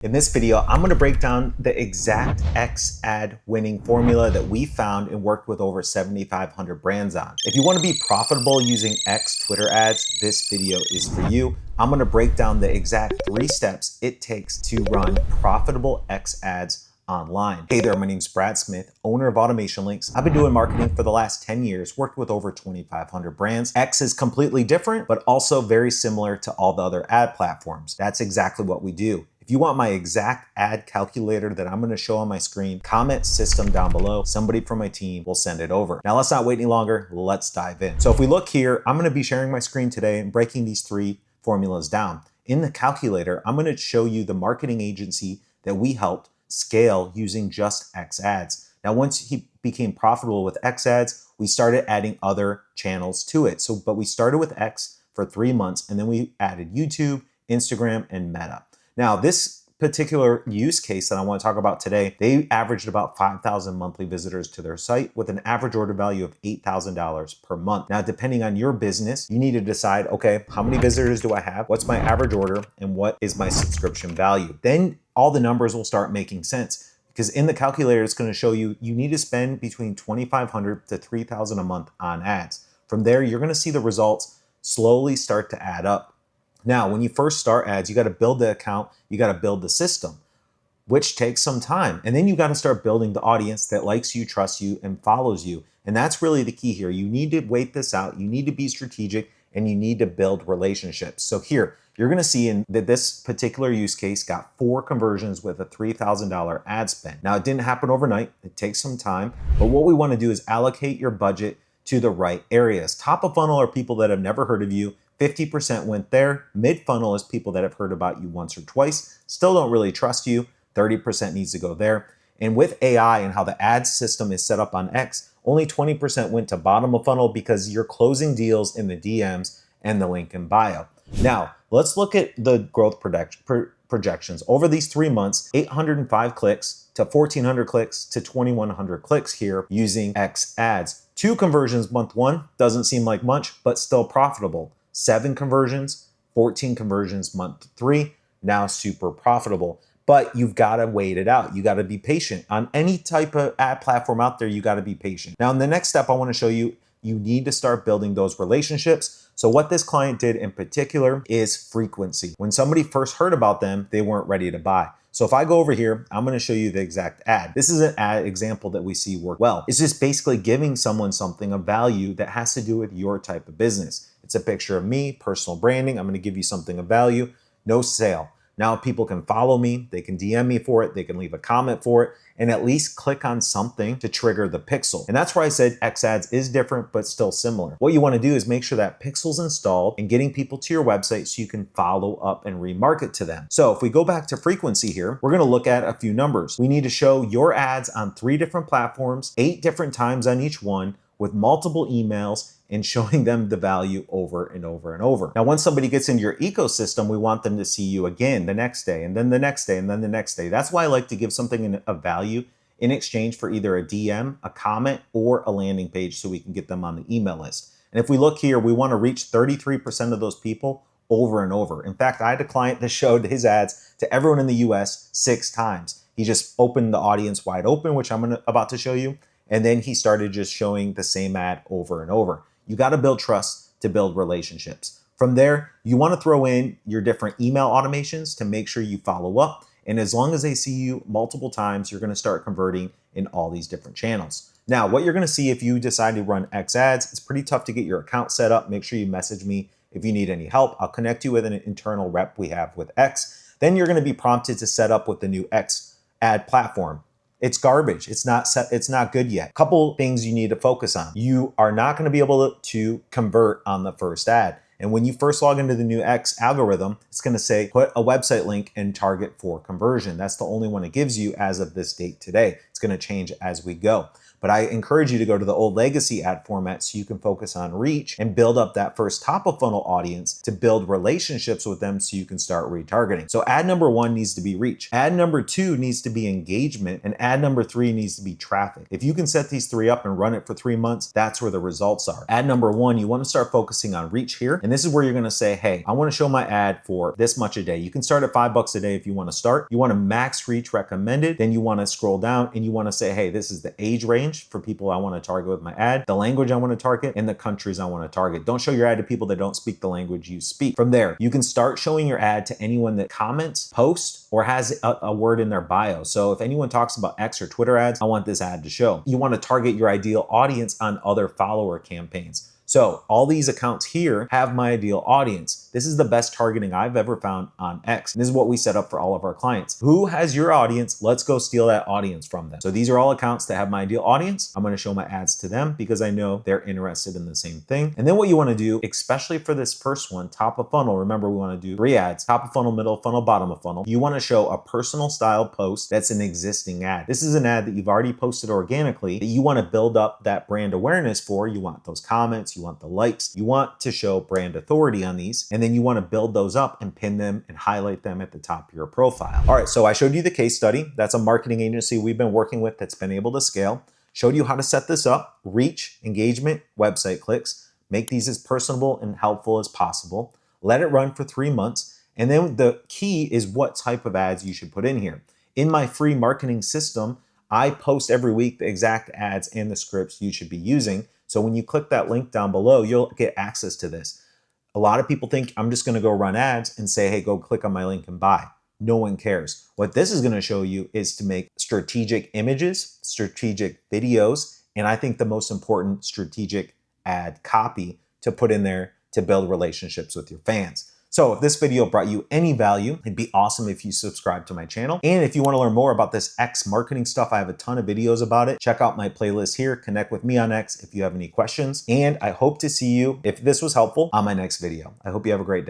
In this video, I'm gonna break down the exact X ad winning formula that we found and worked with over 7,500 brands on. If you wanna be profitable using X Twitter ads, this video is for you. I'm gonna break down the exact 3 steps it takes to run profitable X ads online. Hey there, my name's Brad Smith, owner of Automation Links. I've been doing marketing for the last 10 years, worked with over 2,500 brands. X is completely different, but also very similar to all the other ad platforms. That's exactly what we do. If you want my exact ad calculator that I'm gonna show on my screen, comment system down below. Somebody from my team will send it over. Now let's not wait any longer, let's dive in. So if we look here, I'm gonna be sharing my screen today and breaking these 3 formulas down. In the calculator, I'm gonna show you the marketing agency that we helped scale using just X ads. Now, once he became profitable with X ads, we started adding other channels to it. But we started with X for 3 months, and then we added YouTube, Instagram, and Meta. Now, this particular use case that I want to talk about today, they averaged about 5,000 monthly visitors to their site with an average order value of $8,000 per month. Now, depending on your business, you need to decide, okay, how many visitors do I have? What's my average order? And what is my subscription value? Then all the numbers will start making sense, because in the calculator, it's going to show you need to spend between $2,500 to $3,000 a month on ads. From there, you're going to see the results slowly start to add up. Now, when you first start ads, you got to build the account, you got to build the system, which takes some time. And then you got to start building the audience that likes you, trusts you, and follows you. And that's really the key here. You need to wait this out. You need to be strategic, and you need to build relationships. So here, you're going to see that this particular use case got 4 conversions with a $3,000 ad spend. Now, it didn't happen overnight. It takes some time. But what we want to do is allocate your budget to the right areas. Top of funnel are people that have never heard of you. 50% went there. Mid funnel is people that have heard about you once or twice, still don't really trust you. 30% needs to go there. And with AI and how the ad system is set up on X, only 20% went to bottom of funnel because you're closing deals in the DMs and the link in bio. Now, let's look at the growth projections. Over these 3 months, 805 clicks to 1,400 clicks to 2,100 clicks here using X ads. 2 conversions month 1, doesn't seem like much, but still profitable. 7 conversions, 14 conversions month 3, now super profitable. But you've got to wait it out. You got to be patient. On any type of ad platform out there, you got to be patient. Now, in the next step, I want to show you, you need to start building those relationships. So what this client did in particular is frequency. When somebody first heard about them, they weren't ready to buy. So if I go over here, I'm going to show you the exact ad. This is an ad example that we see work well. It's just basically giving someone something of value that has to do with your type of business. It's a picture of me, personal branding. I'm going to give you something of value, no sale. Now people can follow me, they can DM me for it, they can leave a comment for it, and at least click on something to trigger the pixel. And that's where I said X ads is different, but still similar. What you want to do is make sure that pixel's installed and getting people to your website so you can follow up and remarket to them. So if we go back to frequency here, we're going to look at a few numbers. We need to show your ads on 3 different platforms, 8 different times on each one, with multiple emails, and showing them the value over and over and over. Now, once somebody gets into your ecosystem, we want them to see you again the next day, and then the next day, and then the next day. That's why I like to give something of value in exchange for either a DM, a comment, or a landing page so we can get them on the email list. And if we look here, we want to reach 33% of those people over and over. In fact, I had a client that showed his ads to everyone in the US 6 times. He just opened the audience wide open, which I'm about to show you. And then he started just showing the same ad over and over. You got to build trust to build relationships. From there, you want to throw in your different email automations to make sure you follow up. And as long as they see you multiple times, you're going to start converting in all these different channels. Now, what you're going to see if you decide to run X ads, it's pretty tough to get your account set up. Make sure you message me if you need any help. I'll connect you with an internal rep we have with X. Then you're going to be prompted to set up with the new X ad platform. It's garbage. It's not good yet. Couple things you need to focus on. You are not going to be able to convert on the first ad. And when you first log into the new X algorithm, it's going to say, put a website link and target for conversion. That's the only one it gives you as of this date today. It's going to change as we go. But I encourage you to go to the old legacy ad format so you can focus on reach and build up that first top of funnel audience to build relationships with them so you can start retargeting. So ad number 1 needs to be reach. Ad number 2 needs to be engagement, and ad number 3 needs to be traffic. If you can set these 3 up and run it for 3 months, that's where the results are. Ad number 1, you want to start focusing on reach here. And this is where you're going to say, hey, I want to show my ad for this much a day. You can start at $5 a day if you want to start. You want to max reach recommended. Then you want to scroll down and you want to say, hey, this is the age range for people I want to target with my ad, the language I want to target, and the countries I want to target. Don't show your ad to people that don't speak the language you speak. From there, you can start showing your ad to anyone that comments, posts, or has a word in their bio. So if anyone talks about X or Twitter ads, I want this ad to show. You want to target your ideal audience on other follower campaigns. So all these accounts here have my ideal audience. This is the best targeting I've ever found on X. And this is what we set up for all of our clients. Who has your audience? Let's go steal that audience from them. So these are all accounts that have my ideal audience. I'm going to show my ads to them because I know they're interested in the same thing. And then what you want to do, especially for this first one, top of funnel, remember we want to do 3 ads, top of funnel, middle of funnel, bottom of funnel. You want to show a personal style post that's an existing ad. This is an ad that you've already posted organically that you want to build up that brand awareness for. You want those comments, you want the likes, you want to show brand authority on these, and then you want to build those up and pin them and highlight them at the top of your profile. All right, so I showed you the case study. That's a marketing agency we've been working with that's been able to scale. Showed you how to set this up, reach, engagement, website clicks, make these as personable and helpful as possible. Let it run for 3 months. And then the key is what type of ads you should put in here. In my free marketing system, I post every week the exact ads and the scripts you should be using. So when you click that link down below, you'll get access to this. A lot of people think I'm just going to go run ads and say, hey, go click on my link and buy. No one cares. What this is going to show you is to make strategic images, strategic videos, and I think the most important, strategic ad copy to put in there to build relationships with your fans. So if this video brought you any value, it'd be awesome if you subscribe to my channel. And if you want to learn more about this X marketing stuff, I have a ton of videos about it. Check out my playlist here. Connect with me on X if you have any questions. And I hope to see you, if this was helpful, on my next video. I hope you have a great day.